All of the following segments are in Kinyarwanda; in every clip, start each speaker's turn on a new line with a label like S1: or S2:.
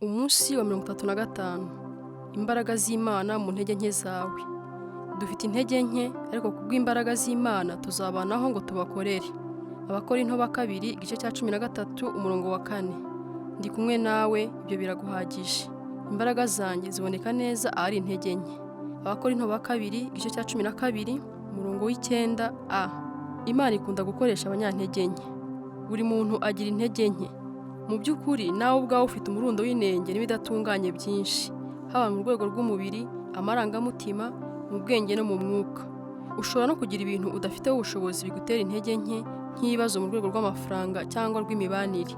S1: Umunsi wa 35. Imbaraga z'Imana mu ntege nke zawe. Dufite intege nke, ariko kubw'imbaraga z'Imana tuzabanaho ngo tubakorere. Abakorinto ba kabiri igice cya 13 umurongo wa 4. Ndi kumwe nawe, ibyo biraguhagije. Imbaraga zanjye ziboneka neza ahari intege nke. Abakorinto ba kabiri igice cya 12 umurongo w'9a. Imana ikunda gukoresha abanyantege nke. Buri muntu agira intege nke. Mu by'ukuri nawe ubwawe ufite umurundo w'inenge n'ibidatunganye byinshi, haba mu rwego rw'umubiri, amarangamutima, mu bwenge no mu mwuka. Ushobora no kugira ibintu udafiteho ubushobozi bigutera intege nke, nk'ibibazo mu rwego rw'amafaranga cyangwa rw'imibanire.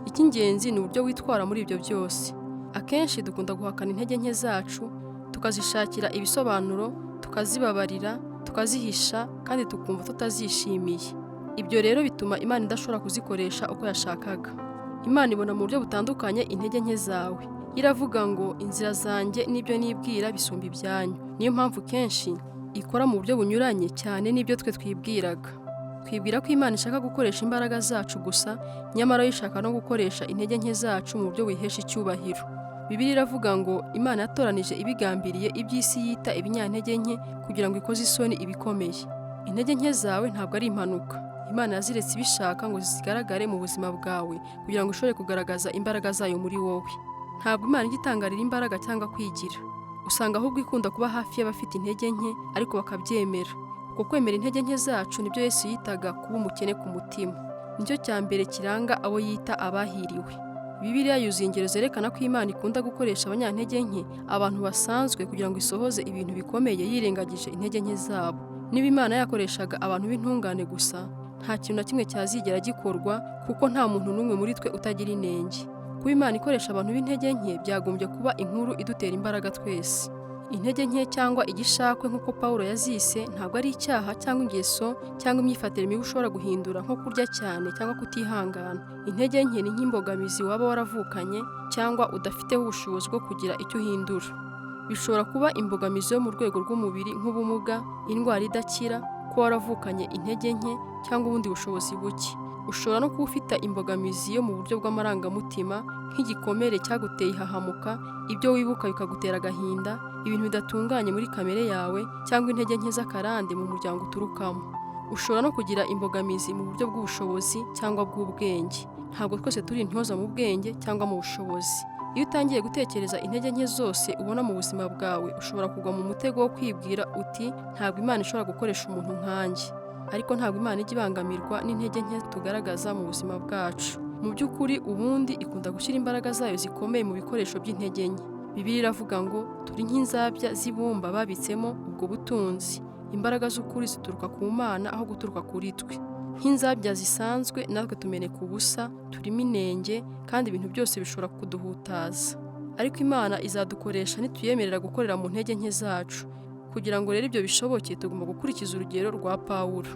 S1: Icy'ingenzi ni uburyo witwara muri ibyo byose. Akenshi dukunda guhakana intege nke zacu, tukazishakira ibisobanuro, tukazibabarira, tukazihisha, kandi tukumva tutazishimiye. Ibyo rero bituma Imana idashobora kuzikoresha uko yashakaga. Imana ibona mu buryo butandukanye intege nke zawe. Iravuga ngo inzira zanjye n'ibyo nibwira bisumba ibyanyu. Niyo mpamvu kenshi ikora mu buryo bunyuranye cyane n'ibyo twe twibwiraga. Twibwira ko Imana ishaka gukoresha imbaraga zacu gusa, nyamara yo ishaka no gukoresha intege nke zacu mu buryo buyihesha icyubahiro. Bibiliya iravuga ngo Imana yatoranije ibigambiriye iby'isi yita ibinyantege nke kugira ngo ikoze isoni ibikomeye. Intege nke zawe ntabwo ari impanuka. Imana yaziretse ibishaka ngo zigaragare mu buzima bwawe kugira ngo ishobore kugaragaza imbaraga zayo muri wowe. Ntabwo Imana ijya itangarira imbaraga cyangwa kwigira. Usanga ahubwo ikunda kuba hafi y'abafite intege nke ariko bakabyemera. Uko kwemera intege nke zacu nibyo Yesu yitaga kuba umukene ku mutima. Nicyo cya mbere kiranga abo yita abahiriwe. Bibiliya yuzuye ingero zerekana ko Imana ikunda gukoresha abanyantege nke, abantu basanzwe, kugira ngo isohoze ibintu bikomeye yirengagije intege nke zabo. Niba Imana yakoreshaga abantu b'intungane gusa, nta kintu na kimwe cyazigera gikorwa, kuko nta muntu n'umwe muri twe utagira inenge. Kuba Imana ikoresha abantu b'intege nke byagombye kuba inkuru idutera imbaraga twese. Intege nke cyangwa igishakwe nk'uko Pawulo yazise ntabwo ari icyaha cyangwa ingeso cyangwa imyifatire mibi ushobora guhindura, nko kurya cyane cyangwa kutihangana. Intege nke ni nk'imbogamizi waba waravukanye cyangwa udafiteho ubushobozi bwo kugira icyo uhindura. Bishobora kuba imbogamizi yo mu rwego rw'umubiri nk'ubumuga, indwara idakira, ko waravukanye intege nke cyangwa ubundi bushobozi buke. Ushobora no kuba ufite imbogamizi yo mu buryo bw'amarangamutima, nk'igikomere cyaguteye ihahamuka, ibyo wibuka bikagutera agahinda, ibintu bidatunganye muri kamere yawe, cyangwa intege nke z'akarande mu muryango uturukamo. Ushobora no kugira imbogamizi mu buryo bw'ubushobozi cyangwa bw'ubwenge. Ntabwo twese turi intyoza mu bwenge cyangwa mu bushobozi. Iyo utangiye gutekereza intege nke zose ubona mu buzima bwawe, ushobora kugwa mu mutego wo kwibwira uti ntabwo Imana ishobora gukoresha umuntu nkanjye. Ariko ntabwo Imana ijya ibangamirwa n'intege nke tugaragaza mu buzima bwacu. Mu by'ukuri ubundi ikunda gushyira imbaraga zayo zikomeye mu bikoresho by'intege nke. Bibiliya iravuga ngo turi nk'inzabya z'ibumba babitsemo ubwo butunzi. Imbaraga z'ukuri zituruka ku Mana aho guturuka kuri twe. Nk'inzabya zisanzwe natwe tumeneka ubusa, turimo inenge, kandi ibintu byose bishobora kuduhutaza. Ariko Imana izadukoresha nituyemerera gukorera mu ntege nke zacu. Kugira ngo rero ibyo bishoboke, tugomba gukurikiza urugero rwa Pawulo.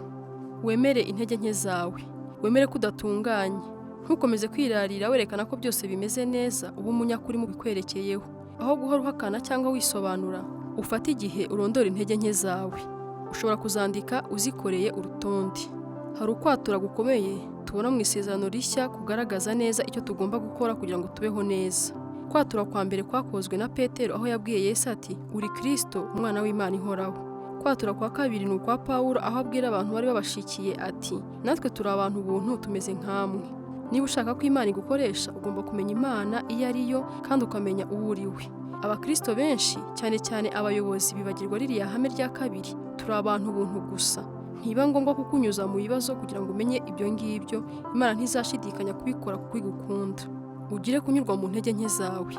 S1: Wemere intege nke zawe. Wemere ko udatunganye. Ntukomeze kwirarira werekana ko byose bimeze neza, uba umunyakuri mu bikwerekeyeho. Aho guhora uhakana cyangwa wisobanura, ufate igihe urondora intege nke zawe. Ushobora kuzandika uzikoreye urutonde. Hari ukwatura gukomeye tubona mu isezerano rishya kugaragaza neza icyo tugomba gukora kugira ngo tubeho neza. Kwatura kwa mbere kwakozwe na Petero aho yabwiye Yesu ati uri Kristo, umwana w'Imana ihoraho. Kwatura kwa kabiri ni ukwa Pawulo aho abwira abantu bari babashikiye ati natwe turi abantu buntu tumeze nk'amwe. Niba ushaka ko Imana igukoresha, ugomba kumenya Imana iyo ari yo kandi ukamenya uwo uri we. Abakristo benshi, cyane cyane abayobozi, bibagirwa ririya hame rya kabiri: turi abantu buntu gusa. Ntiba ngombwa kukunyuza mu bibazo kugira ngo umenye ibyo ngibyo. Imana ntizashidikanya kubikora kuko igukunda. Ugire kunyurwa mu ntege nke zawe.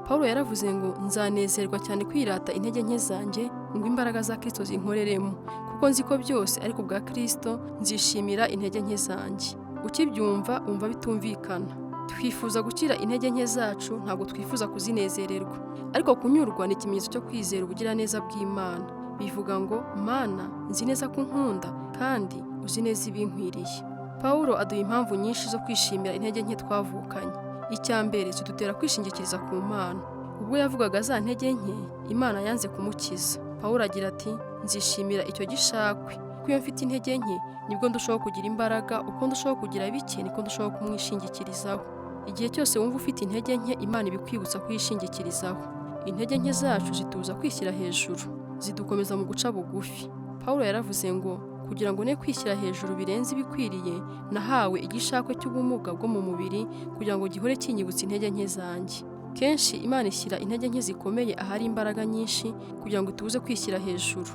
S1: Pawulo yaravuze ngo nzanezerwa cyane kwirata intege nke zanjye, ngo imbaraga za Kristo zinkoreremo, kuko nzi ko byose ariko bwa Kristo nzishimira intege nke zanjye. Ukibyumva umva bitumvikana. Twifuza gukira intege nke zacu, ntabwo twifuza kuzinezererwa. Ariko kunyurwa ni ikimenyetso cyo kwizera ubugiraneza bw'Imana. Bivuga ngo Mana, nzi neza ko unkunda kandi uzi neza ibinkwiriye. Pawulo aduha impamvu nyinshi zo kwishimira intege nke twavukanye. Icya mbere, zidutera kwishingikiriza ku Mana. Ubwo yavugaga za ntege nke, Imana yanze kumukiza. Pawulo agira ati nzishimira icyo gishakwe, ko iyo mfite intege nke nibwo ndushaho kugira imbaraga, uko ndushaho kugira bike niko ndushaho kumwishingikirizaho. Igihe cyose wumva ufite intege nke, Imana ibikwibutsa kuyishingikirizaho. Intege nke zacu zitubuza kwishyira hejuru, zidukomeza mu guca bugufi. Pawulo yaravuze ngo, kugira ngo ne kwishyira hejuru birenze ibikwiriye, nahawe igishakwe cy'ubumuga bwo mu mubiri kugira ngo gihore kinyibutsa intege nke zanjye. Kenshi Imana ishyira intege nke zikomeye ahari imbaraga nyinshi kugira ngo tubuze kwishyira hejuru.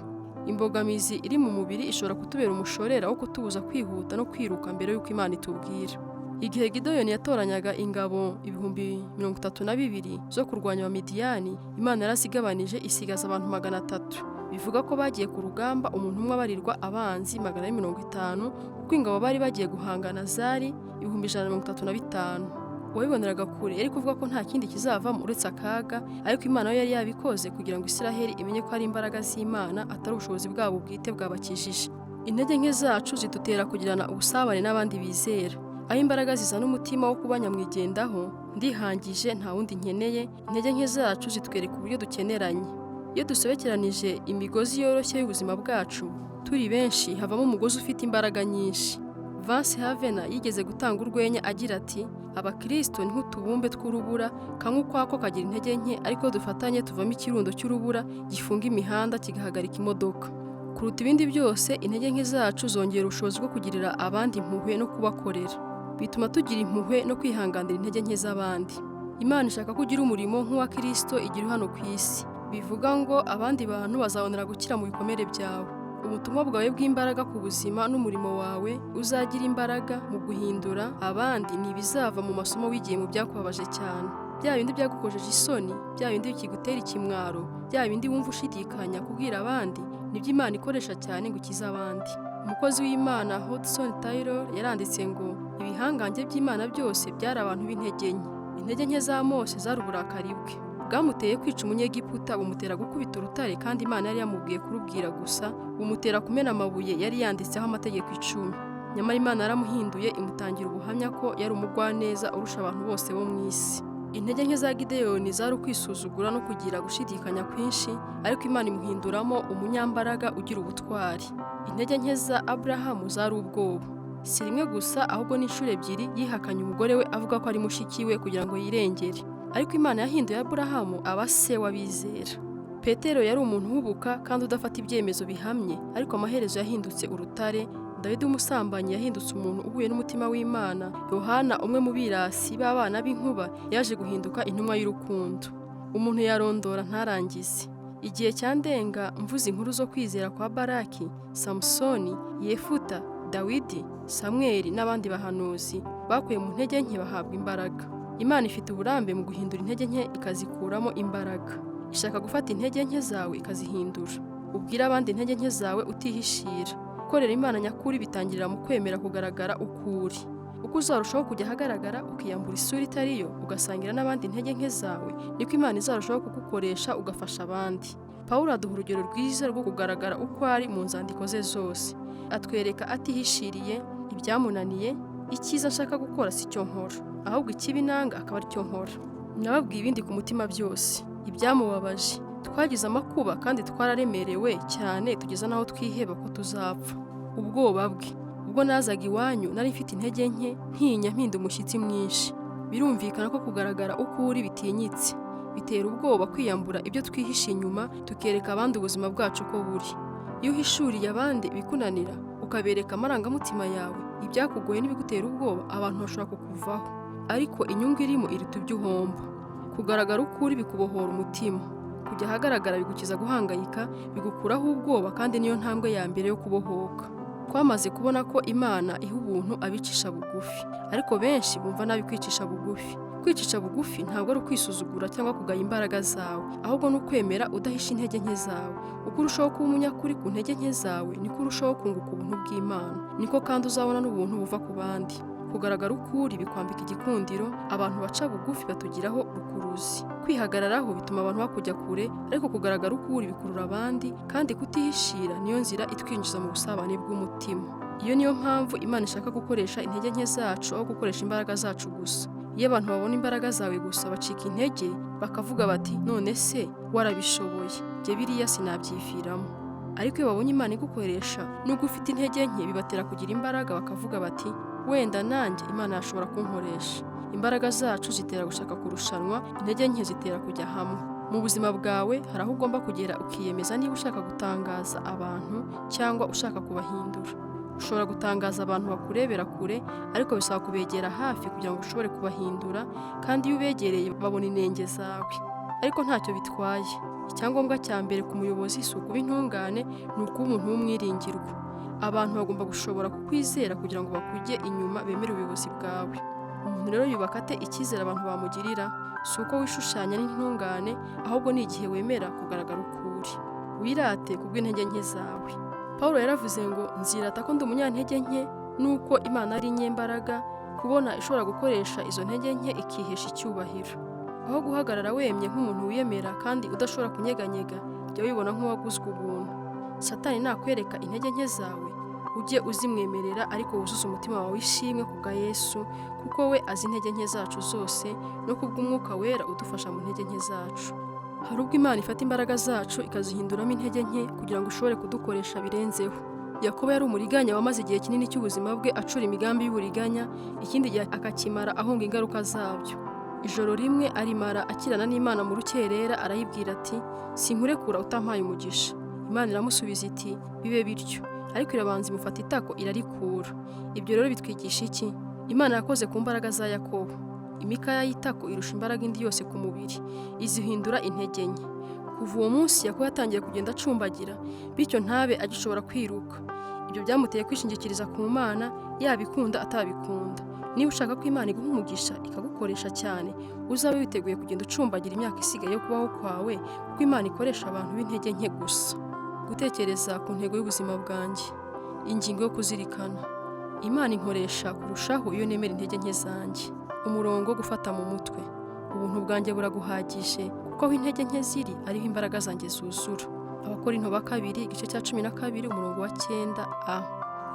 S1: Imbogamizi iri mu mubiri ishobora kutubera umushorera wo kutubuza kwihuta no kwiruka mbere y'uko Imana itubwira. Igihe Gideyoni yatoranyaga ingabo 32,000 zo kurwanya Abamidiyani, Imana yarazigabanije isigaza abantu 300. Bivuga ko bagiye ku rugamba umuntu umwe abarirwa abanzi 450, kuko ingabo bari bagiye guhangana zari 135,000. Uwabiboneraga kure yari kuvuga ko nta kindi kizavamo uretse akaga, ariko Imana yo yari yabikoze kugira ngo Isiraheli imenye ko ari imbaraga z'Imana atari ubushobozi bwabo bwite bwabakijije. Intege nke zacu zidutera kugirana ubusabane n'abandi bizera. Aho imbaraga zizana umutima wo kuba nyamwigendaho, ndihangije nta wundi nkeneye, intege nke zacu zitwereka uburyo dukeneranye. Iyo dusobekeranije imigozi yoroshye y'ubuzima bwacu, turi benshi havamo umugozi ufite imbaraga nyinshi. Vance Havena yigeze gutanga urwenya agira ati, abakristo ni nk'utubumbe tw'urubura, kamwe ukwako kagira intege nke, ariko dufatanye tuvamo ikirundo cy'urubura gifunga imihanda kigahagarika imodoka. Kuruta ibindi byose, intege nke zacu zongera ubushobozi bwo kugirira abandi impuhwe no kubakorera. Bituma tugira impuhwe no kwihanganira intege nke z'abandi. Imana ishaka ko ugira umurimo nk'uwa Kristo igira hano ku isi. Bivuga ngo abandi bantu bazabonera gukira mu bikomere byawe. Ubutumwa bwawe bw'imbaraga ku buzima n'umurimo wawe uzagira imbaraga mu guhindura abandi n'ibizava mu masomo wigiye mu byakubabaje cyane. Bya bindi byagukojeje isoni, bya bindi bikigutera ikimwaro, bya bindi wumva ushidikanya kubwira abandi, nibyo Imana ikoresha cyane ngo ikize abandi. Umukozi w'Imana Hudson Taylor yaranditse ngo, ibihangange by'Imana byose byari abantu b'intege nke. Intege nke za Mose zari uburakari bwe. Bwamuteye kwica umunyegiputa, bumutera gukubita urutare kandi Imana yari yamubwiye kurubwira gusa, bumutera kumena amabuye yari yanditseho amategeko 10. Nyamara Imana yaramuhinduye imutangira ubuhamya ko yari umugwaneza urusha abantu bose bo mu isi. Intege nke za Gideyoni zari ukwisuzugura no kugira gushidikanya kwinshi, ariko Imana imuhinduramo umunyambaraga ugira ubutwari. Intege nke za Aburahamu zari ubwoba. Si rimwe gusa ahubwo n'inshuro 2 yihakanye umugore we avuga ko ari mushiki we kugira ngo yirengere. Ariko Imana yahinduye Aburahamu aba se w'abizera. Petero yari umuntu uhubuka kandi udafata ibyemezo bihamye, ariko amaherezo yahindutse urutare. Dawidi umusambanyi yahindutse umuntu uhuye n'umutima w'Imana. Yohana umwe mu birasi b'abana b'inkuba yaje guhinduka intumwa y'urukundo. Umuntu yarondora ntarangize. Igihe cyandenga mvuze inkuru zo kwizera kwa Baraki, Samusoni, Yefuta, Dawidi, Samweli n'abandi bahanuzi bakuye mu ntege nke bahabwa imbaraga. Imana ifite uburambe mu guhindura intege nke ikazikuramo imbaraga. Ishaka gufata intege nke zawe ikazihindura. Ubwira abandi intege nke zawe utihishira. Gukorera Imana nyakuri bitangirira mu kwemera kugaragara ukuri. Uko uzarushaho kujya ahagaragara ukiyambura isura itariyo, ugasangira n'abandi intege nke zawe, niko Imana izarushaho kugukoresha ugafasha abandi. Pawulo aduha urugero rwiza rwo kugaragara uko ari mu nzandiko ze zose. Atwereka atihishiriye ibyamunaniye, icyiza nshaka gukora si cyo nkora, ahubwo ikibi nanga akaba ari cyo nkora. Nababwiye ibindi ku mutima byose, ibyamubabaje. Twagize amakuba kandi twararemerewe cyane tugeza naho twiheba ko tuzapfa. Ubwoba bwe. Ubwo nazaga iwanyu nari mfite intege nke, ntinya mpinda umushyitsi mwinshi. Birumvikana ko kugaragara uko uri bitinyitse. Bitera ubwoba kwiyambura ibyo twihishe inyuma, tukereka abandi ubuzima bwacu ko buri. Iyo uhishuriye abandi bikunanira, ukabereka amarangamutima yawe, ibyakugoye n'ibigutera ubwoba, abantu bashobora kukuvaho. Ariko inyungu irimo iruta ibyo uhomba. Kugaragara uko uri bikubohora umutima. Kujya ahagaragara bigukiza guhangayika, bigukuraho ubwoba kandi niyo ntambwe ya mbere yo kubohoka. Twamaze kubona ko Imana iha ubuntu abicisha bugufi, ariko benshi bumva nabi kwicisha bugufi. Kwicisha bugufi ntabwo ari ukwisuzugura cyangwa kugaya imbaraga zawe, ahubwo ni ukwemera udahisha intege nke zawe. Uko urushaho kuba umunyakuri ku ntege nke zawe, niko urushaho kunguka ubuntu bw'Imana, niko kandi uzabona n'ubuntu buva ku bandi. Kugaragara uko uri bikwambika igikundiro, abantu baca bugufi batugiraho rukuruzi. Kwihagararaho bituma abantu bakujya kure, ariko kugaragara uko uri bikurura abandi, kandi kutihishira niyo nzira itwinjiza mu busabane bw'umutima. Iyo niyo mpamvu Imana ishaka gukoresha intege nke zacu aho gukoresha imbaraga zacu gusa. Iyo abantu babona imbaraga zawe gusa bacika intege, bakavuga bati none se warabishoboye, jye biriya sinabyiviramo. Ariko iyo babonye Imana igukoresha, nubwo ufite intege nke bibatera kugira imbaraga bakavuga bati wenda nanjye Imana yashobora kunkoresha. Imbaraga zacu zitera gushaka kurushanwa, intege nke zitera kujya hamwe. Mu buzima bwawe hari aho ugomba kugera ukiyemeza niba ushaka gutangaza abantu cyangwa ushaka kubahindura. Ushobora gutangaza abantu bakurebera kure, ariko bisaba kubegera hafi kugira ngo ushobore kubahindura, kandi iyo ubegereye babona inenge zawe. Ariko ntacyo bitwaye. Icyangombwa cya mbere ku muyobozi si ukuba intungane, ni ukuba umuntu w'umwiringirwa. Abantu bagomba gushobora kukwizera kugira ngo bakujye inyuma bemere ubuyobozi bwawe. Umuntu rero yubaka ate icyizere abantu bamugirira? Si uko wishushanya n'intungane, ahubwo ni igihe wemera kugaragara uko uri. Wirate kubw'intege nke zawe. Pawulo yaravuze ngo nzirata ko ndi umunyantege nke, nuko Imana ari inyembaraga, kubona ishobora gukoresha izo ntege nke ikihesha icyubahiro. Aho guhagarara wemye nk'umuntu wiyemera kandi udashobora kunyeganyega, jya wibona nk'uwaguzwe ubuntu. Satani nakwereka intege nke zawe, ujye uzimwemerera, ariko wuzuze umutima wawe ishimwe kubwa Yesu, kuko we azi intege nke zacu zose, no kubw'Umwuka Wera udufasha mu ntege nke zacu. Hari ubwo Imana ifata imbaraga zacu ikazihinduramo intege nke kugira ngo ishobore kudukoresha birenzeho. Yakobo yari umuriganya wamaze igihe kinini cy'ubuzima bwe acura imigambi y'uburiganya, ikindi gihe akakimara ahunga ingaruka zabyo. Ijoro rimwe arimara akirana n'Imana mu rukerera, arayibwira ati sinkurekura utampaye umugisha. Imana iramusubiza iti bibe bityo, ariko irabanza imufata itako irarikura. Ibyo rero bitwigisha iki? Imana yakoze ku mbaraga za Yakobo. Imikaya y'itako irusha imbaraga indi yose ku mubiri, izihindura intege nke. Kuva uwo munsi Yakobo yatangiye kugenda acumbagira, bityo ntabe agishobora kwiruka. Ibyo byamuteye kwishingikiriza ku Mana, yabikunda atabikunda. Niba ushaka ko Imana iguha umugisha ikagukoresha cyane, uzabe witeguye kugenda ucumbagira imyaka isigaye yo kubaho kwawe, kuko Imana ikoresha abantu b'intege nke gusa. Gutekereza ku ntego y'ubuzima bwanjye. Ingingo yo kuzirikana. Imana inkoresha kurushaho iyo nemera intege nke zanjye. Umurongo wo gufata mu mutwe. Ubuntu bwanjye buraguhagije, kuko aho intege nke ziri ariho imbaraga zanjye zuzura. Abakorinto ba 2 igice cya 12 umurongo wa 9a.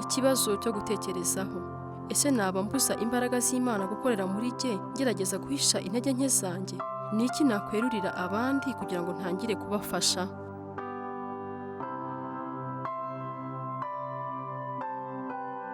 S1: Ikibazo cyo gutekerezaho. Ese naba mbuza imbaraga z'Imana gukorera muri jye, ngerageza guhisha intege nke zanjye? Ni iki nakwerurira abandi kugira ngo ntangire kubafasha?